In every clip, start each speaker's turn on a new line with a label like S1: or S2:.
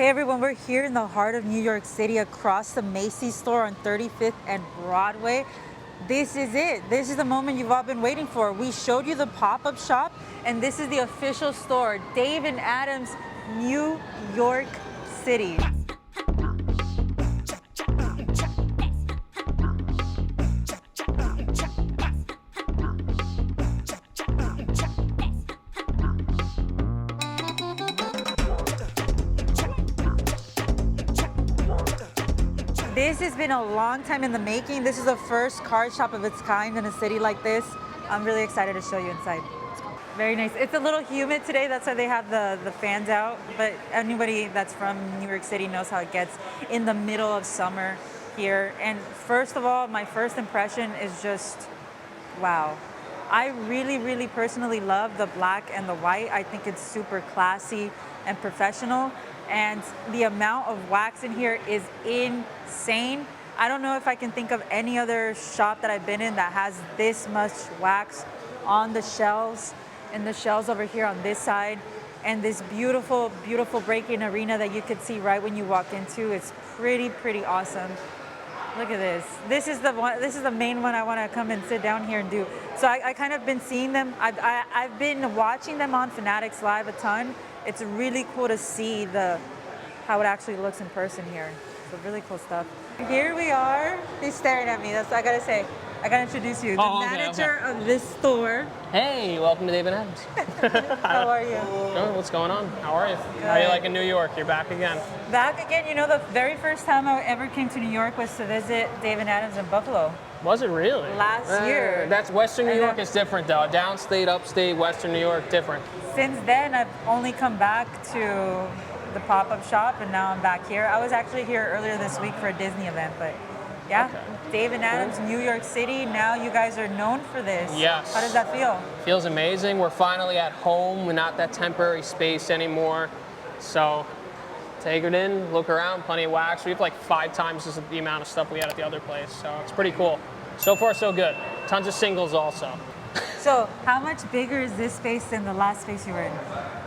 S1: Hey everyone, we're here in the heart of New York City across the Macy's store on 35th and Broadway. This is it. This is the moment you've all been waiting for. We showed you the pop-up shop and this is the official store, Dave and Adam's New York City. This has been a long time in the making. This is the first card shop of its kind in a city like this. I'm really excited to show you inside. Very nice. It's a little humid today, that's why they have the fans out, but anybody that's from New York City knows how it gets in the middle of summer here. And first of all, my first impression is just, wow. I really personally love the black and the white. I think it's super classy and professional. And the amount of wax in here is insane. I don't know if I can think of any other shop that I've been in that has this much wax on the shelves, and the shelves over here on this side, and this beautiful break-in arena that you could see right when you walk into. It's pretty awesome. Look at this. This is the one. This is the main one I want to come and sit down here and do. So I kind of been seeing them. I've been watching them on Fanatics Live a ton. It's really cool to see how it actually looks in person here. So really cool stuff. Here we are. He's staring at me. That's what I gotta say. I gotta introduce you. The manager of this store.
S2: Hey, welcome to Dave and Adams.
S1: How are you?
S2: Oh, what's going on? How are you?
S1: Good.
S2: How are you liking New York? You're back again.
S1: Back again. You know, the very first time I ever came to New York was to visit Dave and Adams in Buffalo.
S2: Was it really?
S1: Last year.
S2: That's Western New York is different though. Downstate, upstate, Western New York, different.
S1: Since then, I've only come back to the pop-up shop, and now I'm back here. I was actually here earlier this week for a Disney event, but yeah, okay. Dave and Adams, New York City. Now you guys are known for this.
S2: Yes.
S1: How does that feel?
S2: Feels amazing. We're finally at home. We're not that temporary space anymore. So take it in, look around, plenty of wax. We have like 5 times the amount of stuff we had at the other place. So it's pretty cool. So far, so good. Tons of singles also.
S1: So how much bigger is this space than the last space you were in?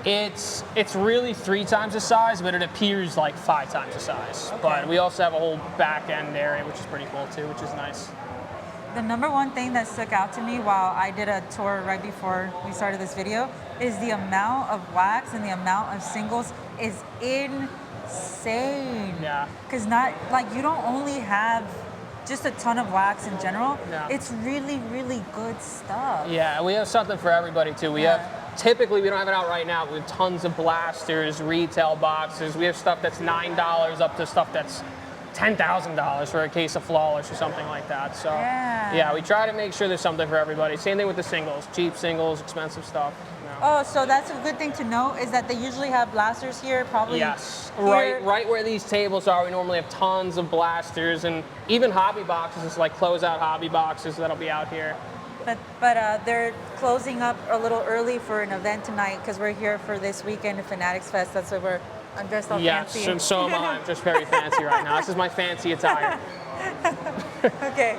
S2: It's really 3 times the size, but it appears like 5 times the size. Okay. But we also have a whole back end area, which is pretty cool too, which is nice.
S1: The number one thing that stuck out to me while I did a tour right before we started this video is the amount of wax and the amount of singles is insane.
S2: Yeah.
S1: Because you don't only have just a ton of wax in general. Yeah. It's really good stuff.
S2: Yeah, we have something for everybody too. We have, typically we don't have it out right now, but we have tons of blasters, retail boxes. We have stuff that's $9 up to stuff that's $10,000 for a case of Flawless or something like that. So yeah, we try to make sure there's something for everybody. Same thing with the singles, cheap singles, expensive stuff.
S1: Oh, so that's a good thing to know, is that they usually have blasters here, probably.
S2: Yes,
S1: here.
S2: right where these tables are, we normally have tons of blasters and even hobby boxes, like closeout hobby boxes that'll be out here.
S1: But they're closing up a little early for an event tonight because we're here for this weekend at Fanatics Fest. That's why I'm dressed all fancy.
S2: Yes, and so am I. I'm just very fancy right now. This is my fancy attire.
S1: Okay.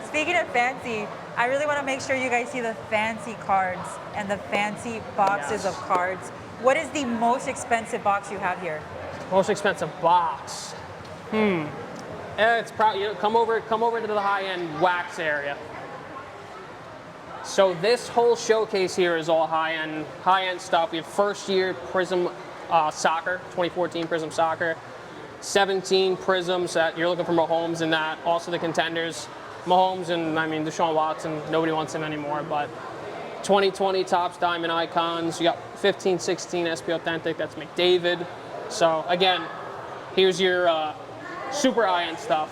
S1: Speaking of fancy, I really want to make sure you guys see the fancy cards and the fancy boxes of cards. What is the most expensive box you have here?
S2: Most expensive box? It's probably, come over to the high-end wax area. So this whole showcase here is all high-end stuff. We have first year Prism Soccer, 2014 Prism Soccer, 17 Prisms that you're looking for Mahomes in that. Also the contenders. Mahomes and, Deshaun Watson, nobody wants him anymore, but 2020 Topps Diamond Icons, you got 15, 16 SP Authentic, that's McDavid. So again, here's your super high-end stuff.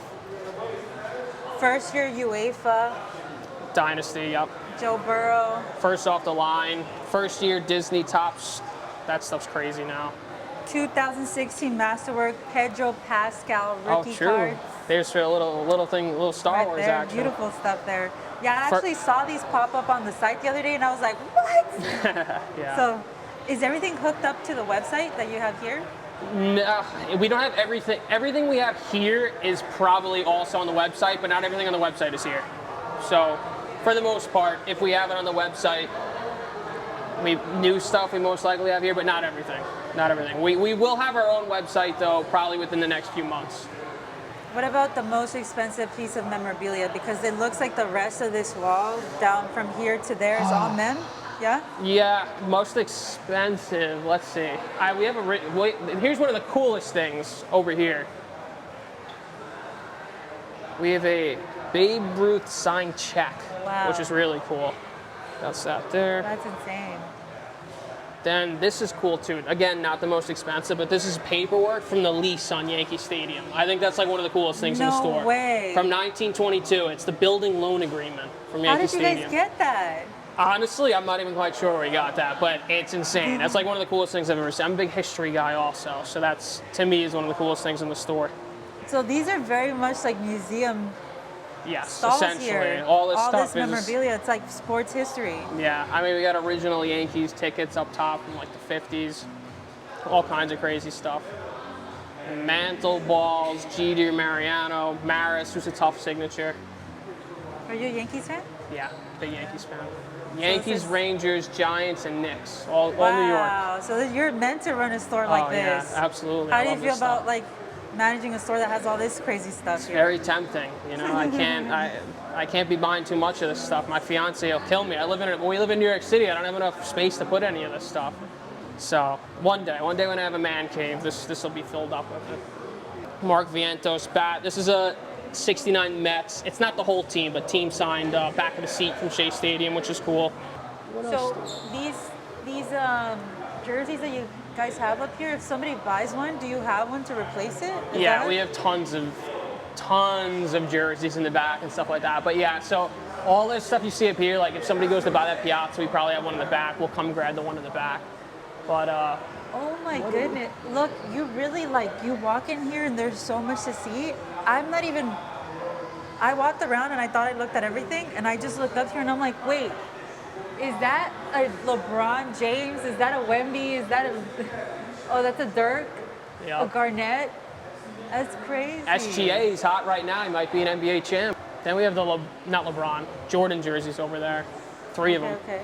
S1: First year UEFA.
S2: Dynasty, yep.
S1: Joe Burrow.
S2: First off the line. First year Disney Topps, that stuff's crazy now. 2016
S1: Masterwork Pedro Pascal rookie cards.
S2: There's a little Star Wars
S1: there.
S2: action.
S1: Beautiful stuff there. Yeah, I actually saw these pop up on the site the other day and I was like, what?
S2: Yeah.
S1: So is everything hooked up to the website that you have here?
S2: No, we don't have everything. Everything we have here is probably also on the website, but not everything on the website is here. So for the most part, if we have it on the website, new stuff we most likely have here, but not everything. Not everything. We will have our own website, though, probably within the next few months.
S1: What about the most expensive piece of memorabilia? Because it looks like the rest of this wall, down from here to there, is all mem. Yeah?
S2: Yeah, most expensive. Let's see. We have here's one of the coolest things over here. We have a Babe Ruth signed check,
S1: Wow.
S2: which is really cool. That's that there.
S1: That's insane.
S2: Then this is cool too. Again, not the most expensive, but this is paperwork from the lease on Yankee Stadium. I think that's like one of the coolest things in the store.
S1: No way.
S2: From 1922. It's the building loan agreement from
S1: How
S2: Yankee
S1: did you
S2: Stadium.
S1: guys get that?
S2: Honestly, I'm not even quite sure where we got that, but it's insane. That's like one of the coolest things I've ever seen. I'm a big history guy also, so that's, to me, is one of the coolest things in the store.
S1: So these are very much like museum
S2: Yes,
S1: stalls
S2: essentially.
S1: here.
S2: All this stuff
S1: this
S2: is...
S1: memorabilia, it's like sports history.
S2: Yeah, I mean, we got original Yankees tickets up top from like the 50s. All kinds of crazy stuff. Mantle balls, Jeter, Mariano, Maris, who's a tough signature.
S1: Are you a Yankees fan?
S2: Yeah, big Yankees fan. Yankees,
S1: is-
S2: Rangers, Giants, and Knicks. All New York.
S1: Wow, so you're meant to run a store like this.
S2: Yeah, absolutely.
S1: How
S2: I
S1: do you
S2: love
S1: feel
S2: this
S1: about
S2: stuff.
S1: like managing a store that has all this crazy stuff here?
S2: Very tempting, you know. I can't be buying too much of this stuff. My fiance will kill me. We live in New York City. I don't have enough space to put any of this stuff. So one day when I have a man cave, this will be filled up with it. Mark Vientos bat. This is a '69 Mets. It's not the whole team, but team signed back of the seat from Shea Stadium, which is cool.
S1: So these jerseys that you guys have up here, if somebody buys one, do you have one to replace it?
S2: Yeah, we have tons of jerseys in the back and stuff like that. But yeah, so all this stuff you see up here, like if somebody goes to buy that Piazza, we probably have one in the back. We'll come grab the one in the back. But
S1: Oh my goodness. Look, you really you walk in here and there's so much to see. I walked around and I thought I looked at everything and I just looked up here and I'm like, wait, is that a LeBron James? Is that a Wemby? Is that oh, that's a Dirk?
S2: yeah.
S1: A Garnett? That's crazy.
S2: SGA is hot right now. He might be an NBA champ. Then we have the not LeBron, Jordan jerseys over there. 3 of them.
S1: Okay.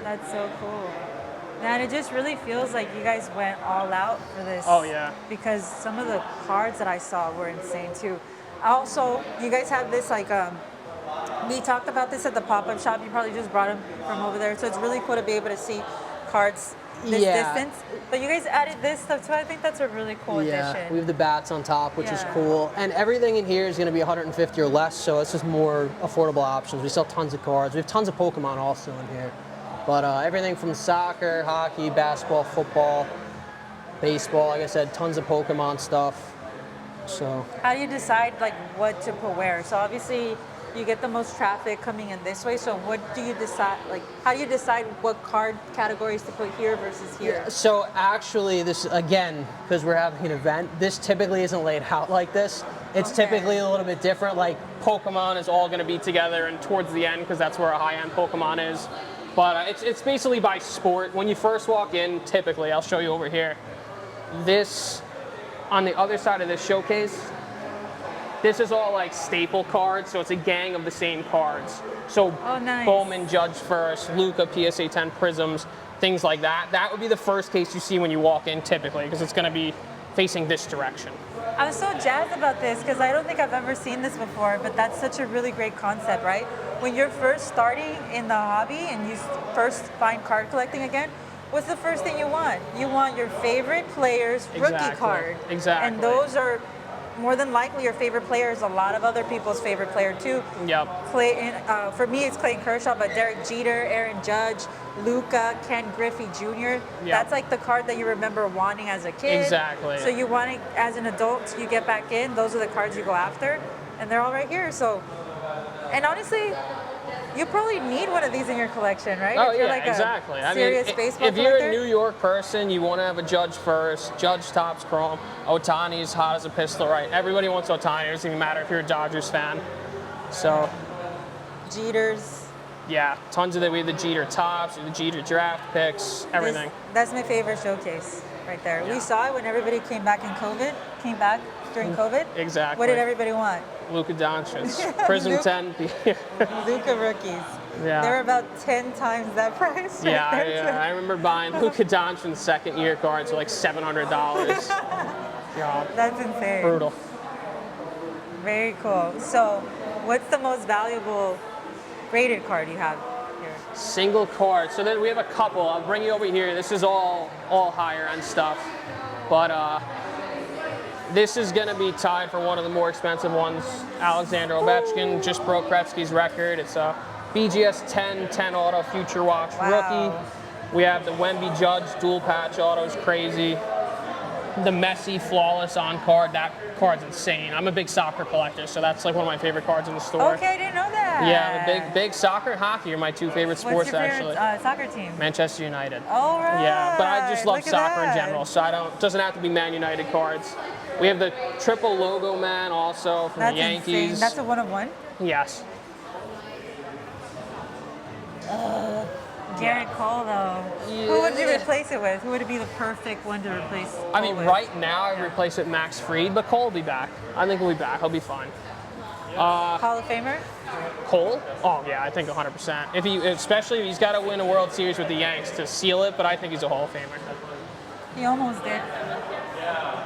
S1: That's so cool. Man, it just really feels like you guys went all out for this.
S2: Oh, yeah.
S1: Because some of the cards that I saw were insane too. Also, you guys have this we talked about this at the pop-up shop. You probably just brought them from over there. So it's really cool to be able to see cards this distance. But you guys added this stuff too. I think that's a really cool addition.
S3: We have the bats on top, which is
S1: Yeah.
S3: cool. And everything in here is going to be 150 or less, so it's just more affordable options. We sell tons of cards. We have tons of Pokemon also in here. But everything from soccer, hockey, basketball, football, baseball, like I said, tons of Pokemon stuff. So
S1: How do you decide what to put where? So obviously you get the most traffic coming in this way. So what do you decide? How do you decide what card categories to put here versus here?
S3: So actually, this, again, because we're having an event, this typically isn't laid out like this. It's
S1: Okay.
S3: typically a little bit different. Like,
S2: Pokemon is all going to be together and towards the end because that's where a high-end Pokemon is. But it's basically by sport. When you first walk in, typically, I'll show you over here. This, on the other side of this showcase, this is all staple cards, so it's a gang of the same cards. So
S1: Oh, nice.
S2: Bowman, Judge first, Luca, PSA 10 Prisms, things like that. That would be the first case you see when you walk in typically because it's going to be facing this direction.
S1: I'm so jazzed about this because I don't think I've ever seen this before, but that's such a really great concept, right? When you're first starting in the hobby and you first find card collecting again, what's the first thing you want? You want your favorite player's rookie
S2: Exactly.
S1: card.
S2: Exactly.
S1: And those are more than likely your favorite player is a lot of other people's favorite player too.
S2: Yep.
S1: For me, it's Clayton Kershaw, but Derek Jeter, Aaron Judge, Luca, Ken Griffey Jr. That's the card that you remember wanting as a kid.
S2: Exactly.
S1: So you want it as an adult, you get back in, those are the cards you go after, and they're all right here. So, and honestly, you probably need one of these in your collection, right?
S2: Oh,
S1: if you're
S2: yeah, exactly.
S1: Serious baseball
S2: if you're
S1: collector.
S2: a New York person, you want to have a Judge first. Judge tops chrome. Otani's hot as a pistol, right? Everybody wants Otani. It doesn't even matter if you're a Dodgers fan. So,
S1: Jeters.
S2: yeah, tons of we have the Jeter tops, the Jeter draft picks, everything.
S1: That's my favorite showcase right there.
S2: Yeah.
S1: We saw it when everybody came back during COVID.
S2: Exactly.
S1: What did everybody want?
S2: Luka Doncic, Prism
S1: Luka.
S2: 10.
S1: Luca rookies.
S2: Yeah.
S1: They're about 10 times that price. Right
S2: Yeah,
S1: there,
S2: I remember buying Luka Doncic's second-year cards for like $700. Yeah,
S1: That's insane.
S2: brutal.
S1: Very cool. So, what's the most valuable graded card you have here?
S2: Single card. So then we have a couple. I'll bring you over here. This is all higher end stuff, but this is going to be tied for one of the more expensive ones. Alexander Ovechkin just broke Gretzky's record. It's a BGS 10 auto Future Watch
S1: Wow.
S2: rookie. We have the Wemby Judge dual patch auto is crazy. The Messi flawless on card. That card's insane. I'm a big soccer collector, so that's like one of my favorite cards in the store.
S1: Okay, I didn't know that.
S2: Yeah, big soccer and hockey are my two favorite sports
S1: What's your favorite
S2: actually.
S1: soccer team?
S2: Manchester United.
S1: All right.
S2: Yeah, but I just love
S1: Look at
S2: soccer in
S1: that.
S2: general, so it doesn't have to be Man United cards. We have the triple logo man also from
S1: That's
S2: the Yankees.
S1: insane. That's a 1-of-1.
S2: Yes.
S1: Garrett Cole, though.
S2: Yeah.
S1: Who would you replace it with? Who would be the perfect one to replace Cole
S2: I mean,
S1: with?
S2: right now I would replace it with Max Fried, but Cole will be back. I think he'll be back. He'll be fine.
S1: Hall of Famer?
S2: Cole? Oh yeah, I think 100%. Especially if he's got to win a World Series with the Yanks to seal it, but I think he's a Hall of Famer.
S1: He almost did.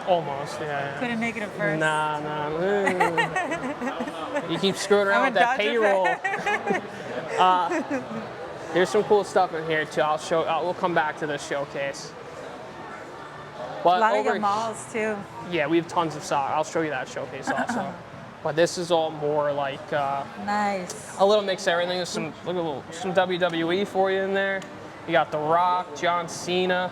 S2: Almost, yeah.
S1: Couldn't make it at first.
S2: Nah. You keep screwing around with that payroll. There's some cool stuff in here too. We'll come back to this showcase. But
S1: A lot of Yamals, too.
S2: Yeah, we have tons of soccer. I'll show you that showcase also. But this is all more like
S1: Nice.
S2: a little mix of everything. There's some WWE for you in there. You got The Rock, John Cena,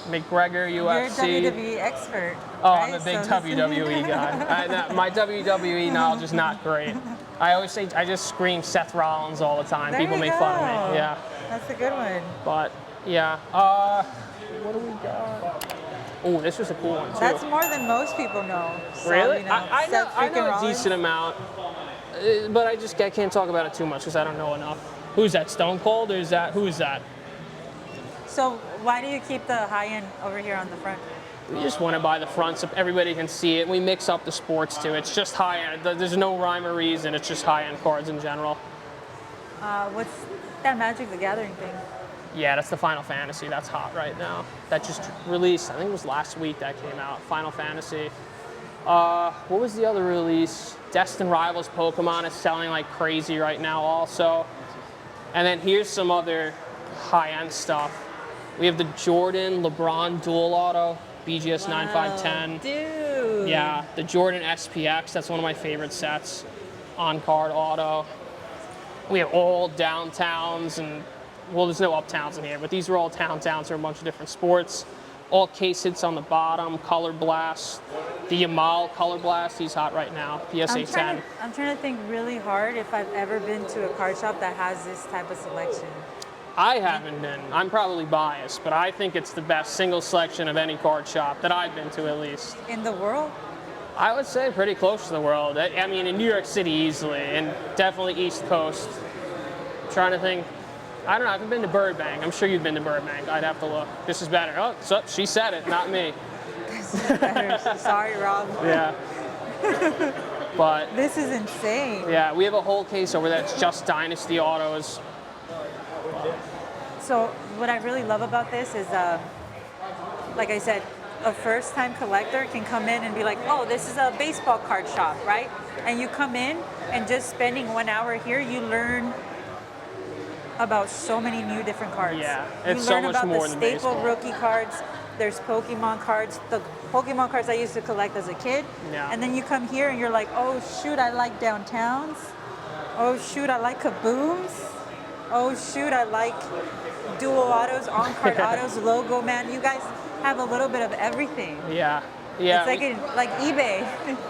S2: McGregor, UFC.
S1: You're a WWE expert.
S2: Oh,
S1: right?
S2: I'm a big
S1: So-
S2: WWE guy. My WWE knowledge is not great. I always say I just scream Seth Rollins all the time.
S1: There
S2: People
S1: you
S2: make
S1: go.
S2: fun of me. Yeah,
S1: That's a good one.
S2: but yeah. What do we got? Oh, this was a cool one too.
S1: That's more than most people know. So,
S2: Really?
S1: you know,
S2: I know
S1: Seth freaking
S2: a
S1: Rollins.
S2: decent amount, but I can't talk about it too much because I don't know enough. Who's that? Stone Cold, or who is that?
S1: So why do you keep the high end over here on the front?
S2: We just want to buy the front so everybody can see it. We mix up the sports too. It's just high end. There's no rhyme or reason. It's just high end cards in general.
S1: What's that Magic the Gathering thing?
S2: Yeah, that's the Final Fantasy. That's hot right now. That just released. I think it was last week that came out. Final Fantasy. What was the other release? Destined Rivals Pokemon is selling like crazy right now also. And then here's some other high-end stuff. We have the Jordan LeBron Dual Auto, BGS 9510.
S1: Dude.
S2: Yeah, the Jordan SPX. That's one of my favorite sets. On-card auto. We have all downtowns and, well, there's no uptowns in here, but these are all downtowns for a bunch of different sports. All case hits on the bottom, Color Blast. The Yamal Color Blast, he's hot right now, PSA 10.
S1: I'm trying to think really hard if I've ever been to a card shop that has this type of selection.
S2: I haven't been. I'm probably biased, but I think it's the best single selection of any card shop that I've been to at least.
S1: In the world?
S2: I would say pretty close to the world. I mean, in New York City easily, and definitely East Coast. I'm trying to think. I don't know, I haven't been to Burbank. I'm sure you've been to Burbank. I'd have to look. This is better. Oh, so she said it, not me.
S1: Sorry, Rob.
S2: Yeah. But
S1: This is insane.
S2: yeah, we have a whole case over there that's just Dynasty autos.
S1: So what I really love about this is, like I said, a first-time collector can come in and be like, oh, this is a baseball card shop, right? And you come in and just spending 1 hour here, you learn about so many new different cards.
S2: Yeah,
S1: you
S2: it's so
S1: learn
S2: much
S1: about
S2: more
S1: the
S2: than
S1: staple
S2: baseball.
S1: rookie cards. There's Pokemon cards. The Pokemon cards I used to collect as a kid.
S2: Yeah.
S1: And then you come here and you're like, oh shoot, I like downtowns. Oh shoot, I like kabooms. Oh shoot, I like dual autos, on-card autos, logo man. You guys have a little bit of everything.
S2: Yeah. Yeah.
S1: It's like eBay.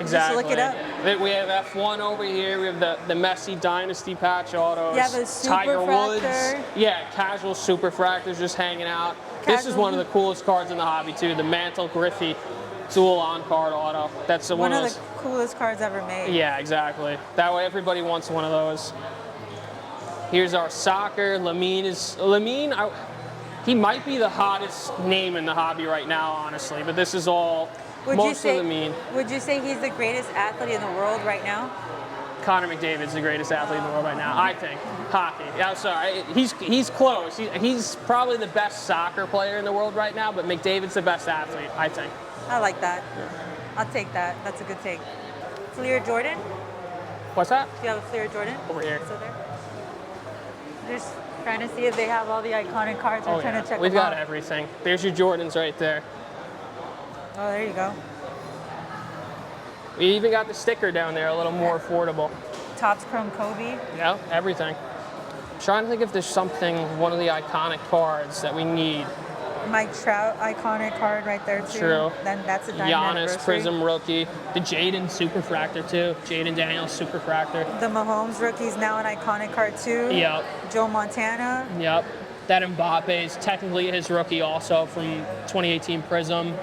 S2: Exactly.
S1: Just look it up.
S2: We have F1 over here. We have the Messi Dynasty patch autos.
S1: You have a
S2: Tiger Woods.
S1: Superfractor.
S2: Yeah, casual Superfractors just hanging out. This is
S1: Casual-
S2: one of the coolest cards in the hobby too. The Mantle Griffey dual on-card auto. That's
S1: One of
S2: those.
S1: the coolest cards ever made.
S2: Yeah, exactly. That way everybody wants one of those. Here's our soccer. Lamine, he might be the hottest name in the hobby right now, honestly. But this is all
S1: Would you
S2: mostly
S1: say?
S2: Lamine.
S1: Would you say he's the greatest athlete in the world right now?
S2: Connor McDavid's the greatest athlete in the world right now. I think hockey. Yeah, sorry, he's close. He's probably the best soccer player in the world right now, but McDavid's the best athlete, I think.
S1: I like that. I'll take that. That's a good take. Fleer Jordan?
S2: What's that?
S1: Do you have a Fleer Jordan?
S2: Over here.
S1: Still there? Just trying to see if they have all the iconic cards. We're trying to check
S2: We've
S1: them
S2: got
S1: out.
S2: everything. There's your Jordans right there.
S1: Oh, there you go.
S2: We even got the sticker down there, a little more affordable.
S1: Topps Chrome Kobe.
S2: Yeah, everything. I'm trying to think if there's something, one of the iconic cards that we need.
S1: Mike Trout iconic card right there too.
S2: True.
S1: Then that's a diamond
S2: Giannis
S1: anniversary.
S2: Prism rookie. The Jaden Superfractor too. Jaden Daniels Superfractor.
S1: The Mahomes rookie's now an iconic card too.
S2: Yep.
S1: Joe Montana.
S2: Yep. That Mbappe is technically his rookie also from 2018 Prism.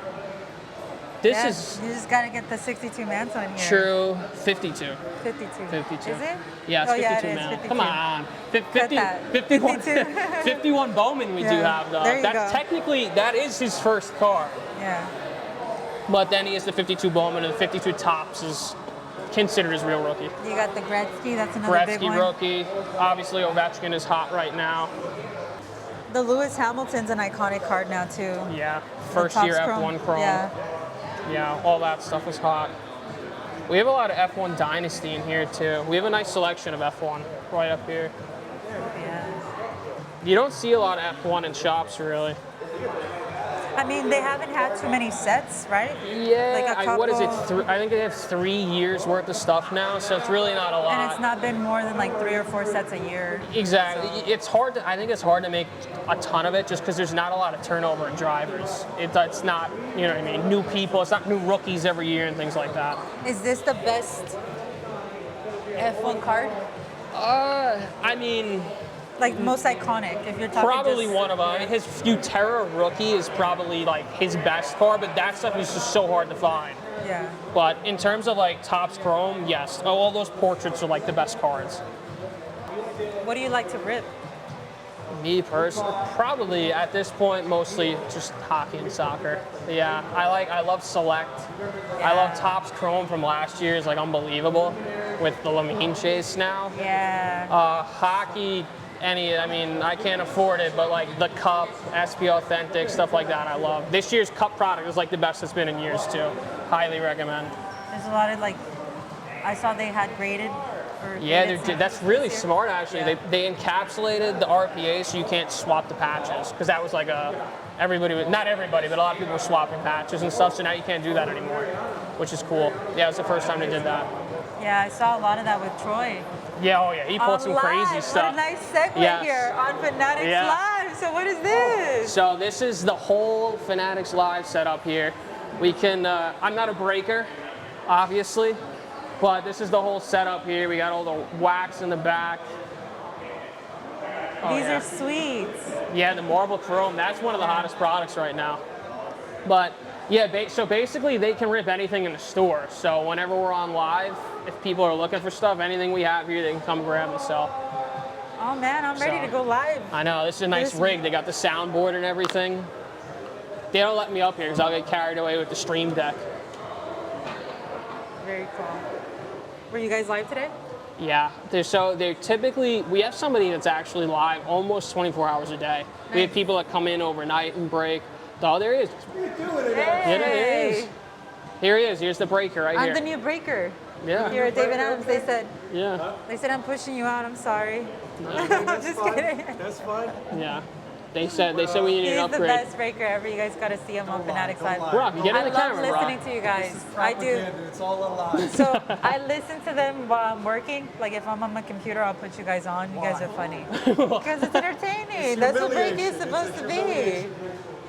S2: This
S1: Yeah,
S2: is
S1: you just gotta get the 62 mantle in here.
S2: true. 52.
S1: 52.
S2: 52.
S1: Is it?
S2: Yeah, it's
S1: oh,
S2: 52
S1: yeah, it is,
S2: now.
S1: 52.
S2: Come on.
S1: Cut that.
S2: 51,
S1: 52.
S2: 51 Bowman we do
S1: Yeah,
S2: have though.
S1: there you
S2: That's
S1: go.
S2: technically, that is his first card.
S1: Yeah.
S2: But then he has the 52 Bowman and the 52 Topps is considered his real rookie.
S1: You got the Gretzky. That's another big
S2: Gretzky
S1: one.
S2: rookie. Obviously Ovechkin is hot right now.
S1: The Lewis Hamilton's an iconic card now too.
S2: Yeah.
S1: The
S2: First
S1: Topps
S2: year F1 Chrome.
S1: Yeah.
S2: Yeah, all that stuff is hot. We have a lot of F1 Dynasty in here too. We have a nice selection of F1 right up here.
S1: Yeah.
S2: You don't see a lot of F1 in shops really.
S1: I mean, they haven't had too many sets, right?
S2: Yeah,
S1: Like a
S2: what is it?
S1: couple-
S2: I think they have 3 years worth of stuff now, so it's really not a lot.
S1: And it's not been more than like 3 or 4 sets a year.
S2: Exactly.
S1: So-
S2: It's hard to. I think it's hard to make a ton of it just because there's not a lot of turnover in drivers. It's not, you know what I mean, new people. It's not new rookies every year and things like that.
S1: Is this the best F1 card?
S2: I mean,
S1: Like most iconic, if you're talking
S2: probably
S1: just,
S2: one of them. I mean, his Futera rookie is probably like his best card, but that stuff is just so hard to find.
S1: Yeah.
S2: But in terms of like Topps Chrome, yes, all those portraits are like the best cards.
S1: What do you like to rip?
S2: Me personally, probably at this point, mostly just hockey and soccer. Yeah, I love Select. I love Topps Chrome from last year. It's like unbelievable with the Lamine chase now.
S1: Yeah.
S2: Hockey, I mean, I can't afford it, but like the Cup, SP Authentic, stuff like that I love. This year's Cup product is like the best it's been in years too. Highly recommend.
S1: There's a lot of like, I saw they had graded. Or
S2: Yeah,
S1: graded samples
S2: that's really
S1: this year.
S2: smart actually.
S1: Yeah.
S2: They encapsulated the RPA so you can't swap the patches because that was like not everybody, but a lot of people were swapping patches and stuff. So now you can't do that anymore, which is cool. Yeah, it was the first time they did that.
S1: Yeah, I saw a lot of that with Troy.
S2: Yeah, oh yeah, he pulled some crazy
S1: Live.
S2: stuff.
S1: What a nice segue
S2: Yes.
S1: here on Fanatics
S2: Yeah.
S1: Live. So what is this?
S2: So this is the whole Fanatics Live setup here. We can, I'm not a breaker, obviously, but this is the whole setup here. We got all the wax in the back. Oh,
S1: These
S2: yeah.
S1: are sweets.
S2: Yeah, the marble chrome, that's one of the hottest products right now. But yeah, so basically they can rip anything in the store. So whenever we're on live, if people are looking for stuff, anything we have here, they can come grab and sell.
S1: Oh man, I'm ready
S2: So-
S1: to go live.
S2: I know, this is a nice
S1: This-
S2: rig. They got the soundboard and everything. They don't let me up here because I'll get carried away with the stream deck.
S1: Very cool. Were you guys live today?
S2: Yeah, they're typically, we have somebody that's actually live almost 24 hours a day. We have
S1: Nice.
S2: people that come in overnight and break. Oh, there he is.
S1: Hey.
S2: It is. Here he is. Here's the breaker right
S1: I'm
S2: here.
S1: the new breaker.
S2: Yeah.
S1: Here at David Adams, they said
S2: Yeah.
S1: I'm pushing you out. I'm sorry. I'm just kidding.
S4: That's fine.
S2: Yeah. They said we need
S1: He's
S2: an
S1: the
S2: upgrade.
S1: best breaker ever. You guys got to see him on Fanatics
S4: don't
S1: Live.
S4: lie.
S2: Brock, get in
S1: I
S2: the
S1: love
S2: camera,
S1: listening
S2: Brock.
S1: to you guys.
S4: This is
S1: I do.
S4: propaganda. It's all a lie.
S1: So I listen to them while I'm working. Like if I'm on my computer, I'll put you guys on. You guys are funny. Because it's entertaining. That's what breaking is supposed to be.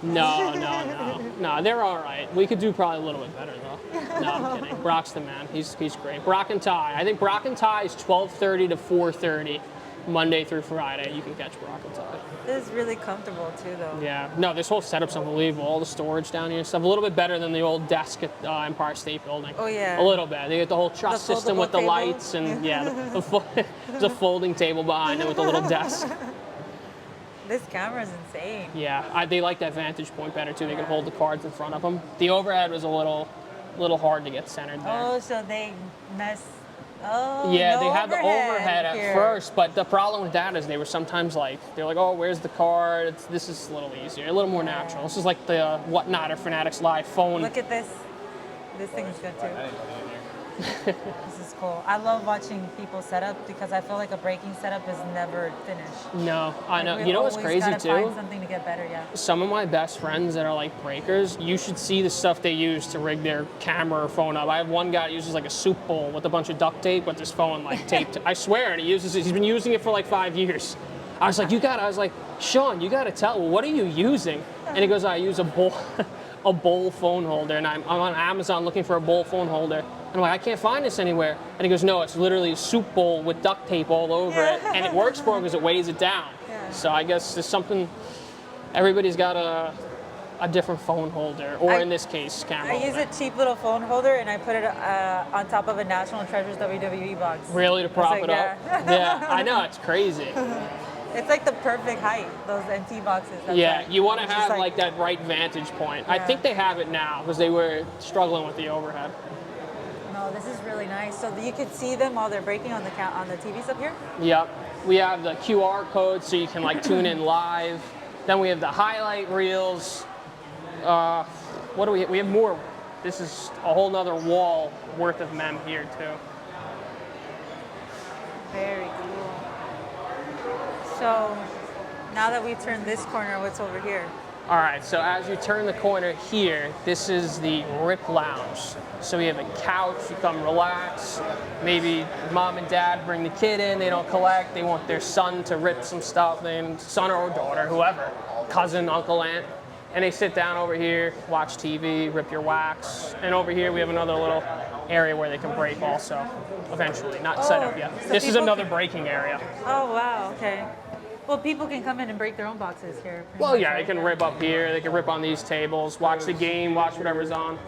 S2: No, they're all right. We could do probably a little bit better though. No, I'm kidding. Brock's the man. He's great. Brock and Ty. I think Brock and Ty is 12:30 to 4:30, Monday through Friday. You can catch Brock and Ty.
S1: This is really comfortable too, though.
S2: Yeah. No, this whole setup's unbelievable. All the storage down here and stuff. A little bit better than the old desk at Empire State Building.
S1: Oh, yeah.
S2: A little bit. They get the whole truss
S1: The
S2: system
S1: foldable
S2: with the
S1: table?
S2: lights and yeah, there's a folding table behind it with a little desk.
S1: This camera's insane.
S2: Yeah, they like that vantage point better too. They can hold the cards in front of them. The overhead was a little hard to get centered there.
S1: Oh, so they mess Oh,
S2: Yeah,
S1: no
S2: they had the overhead at
S1: here.
S2: first, but the problem with that is they were sometimes like, they're like, oh, where's the card? This is a little easier, a little more natural. This is like the Whatnot or Fanatics Live phone.
S1: Look at this. This thing is good too. This is cool. I love watching people set up because I feel like a breaking setup is never finished.
S2: No, I know.
S1: We
S2: You know what's
S1: always
S2: crazy
S1: gotta
S2: too?
S1: Find something to get better, yeah.
S2: Some of my best friends that are like breakers, you should see the stuff they use to rig their camera or phone up. I have one guy that uses like a soup bowl with a bunch of duct tape with his phone like taped. I swear, and he uses it. He's been using it for like 5 years. I was like, Sean, you gotta tell. Well, what are you using? And he goes, I use a bowl, a bowl phone holder, and I'm on Amazon looking for a bowl phone holder. And I'm like, I can't find this anywhere. And he goes, no, it's literally a soup bowl with duct tape all over it, and it works for him because it weighs it down.
S1: Yeah.
S2: So I guess there's something. Everybody's got a different phone holder, or in this case, camera.
S1: I use a cheap little phone holder and I put it on top of a National Treasures WWE box.
S2: Really, to prop it up?
S1: Yeah.
S2: Yeah, I know, it's crazy.
S1: It's like the perfect height, those NT boxes. That's
S2: Yeah,
S1: like,
S2: you want to
S1: it's
S2: have
S1: just
S2: like that right vantage point. I
S1: Yeah.
S2: think they have it now because they were struggling with the overhead.
S1: No, this is really nice. So you could see them while they're breaking on the TVs up here.
S2: Yep. We have the QR code so you can like tune in live. Then we have the highlight reels. What do we have? We have more. This is a whole nother wall worth of mem here too.
S1: Very cool. So now that we've turned this corner, what's over here?
S2: All right, so as you turn the corner here, this is the Rip Lounge. So we have a couch, you come relax. Maybe mom and dad bring the kid in, they don't collect, they want their son to rip some stuff, and son or daughter, whoever, cousin, uncle, aunt. And they sit down over here, watch TV, rip your wax. And over here we have another little area where they can break also, eventually, not set up yet.
S1: so
S2: This is
S1: people
S2: another breaking area.
S1: Oh, wow, okay. Well, people can come in and break their own boxes here. pretty
S2: Well,
S1: much,
S2: yeah,
S1: right?
S2: they can rip up here, they can rip on these tables, watch the game, watch whatever's on.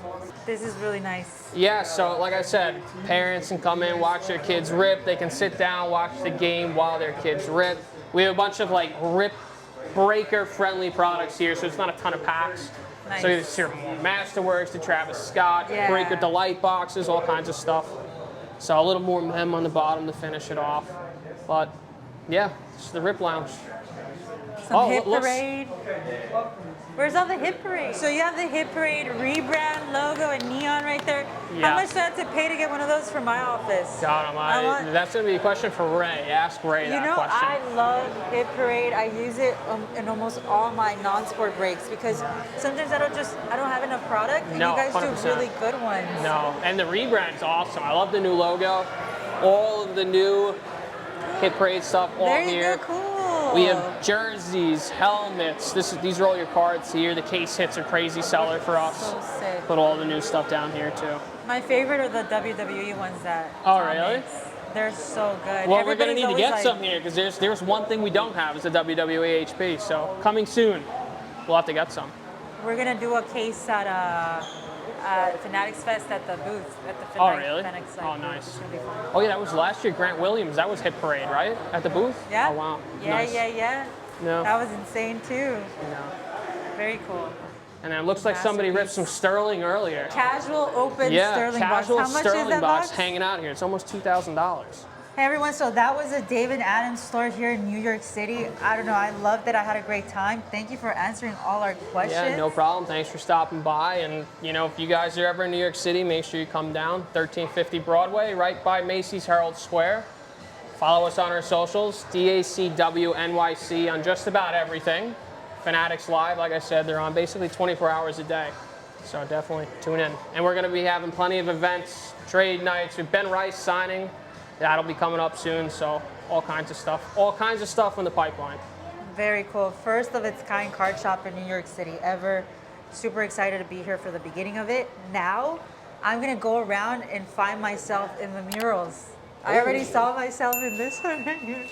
S1: This is really nice.
S2: Yeah, so like I said, parents can come in, watch their kids rip. They can sit down, watch the game while their kids rip. We have a bunch of like rip breaker-friendly products here, so it's not a ton of packs.
S1: Nice.
S2: So it's here more Masterworks, the Travis Scott,
S1: Yeah.
S2: Breaker Delight boxes, all kinds of stuff. So a little more mem on the bottom to finish it off. But yeah, it's the Rip Lounge.
S1: Some Hit
S2: looks-
S1: Parade. Where's all the Hit Parade? So you have the Hit Parade rebrand logo and neon right there.
S2: Yeah.
S1: How much do I have to pay to get one of those for my office?
S2: God
S1: I
S2: almighty.
S1: want-
S2: That's going to be a question for Ray. Ask Ray
S1: You
S2: that
S1: know,
S2: question.
S1: I love Hit Parade. I use it in almost all my non-sport breaks because sometimes I don't have enough product, and
S2: No,
S1: you guys
S2: 100%.
S1: do really good ones.
S2: No, and the rebrand's awesome. I love the new logo. All of the new Hit Parade stuff all
S1: There you
S2: here.
S1: go, cool.
S2: We have jerseys, helmets. These are all your cards here. The case hits are crazy seller for us.
S1: So sick.
S2: Put all the new stuff down here too.
S1: My favorite are the WWE ones that.
S2: Oh,
S1: Tom
S2: really?
S1: makes. They're so good.
S2: Well, we're gonna need to
S1: Everybody's
S2: get
S1: always
S2: some here because there's one thing we don't have is the WWE HP. So coming soon, we'll have to get some.
S1: We're gonna do a case at Fanatics Fest at the booth at the
S2: Oh, really?
S1: Fanatics
S2: Oh,
S1: booth.
S2: nice.
S1: It's gonna be fun.
S2: Oh yeah, that was last year. Grant Williams. That was Hit Parade, right? At the booth.
S1: Yeah.
S2: Oh wow.
S1: Yeah,
S2: Nice.
S1: yeah.
S2: No.
S1: That was insane too.
S2: No.
S1: Very cool.
S2: And then it looks like somebody ripped some Sterling earlier.
S1: Casual open
S2: Yeah,
S1: Sterling
S2: casual
S1: box. How much
S2: Sterling
S1: is that
S2: box
S1: box?
S2: hanging out here. It's almost $2,000.
S1: Hey everyone, so that was a David Adams store here in New York City. I don't know, I loved it. I had a great time. Thank you for answering all our questions.
S2: Yeah, no problem. Thanks for stopping by. And you know, if you guys are ever in New York City, make sure you come down 1350 Broadway, right by Macy's Herald Square. Follow us on our socials, DACW NYC on just about everything. Fanatics Live, like I said, they're on basically 24 hours a day. So definitely tune in. And we're going to be having plenty of events, trade nights. With Ben Rice signing, that'll be coming up soon. So all kinds of stuff in the pipeline.
S1: Very cool. First of its kind card shop in New York City ever. Super excited to be here for the beginning of it. Now, I'm gonna go around and find myself in the murals. I already saw myself in this one right here.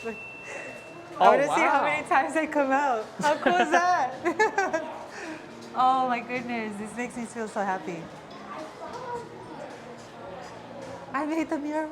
S1: I want to see how many times I come out. How cool is that? Oh my goodness, this makes me feel so happy. I made the mural.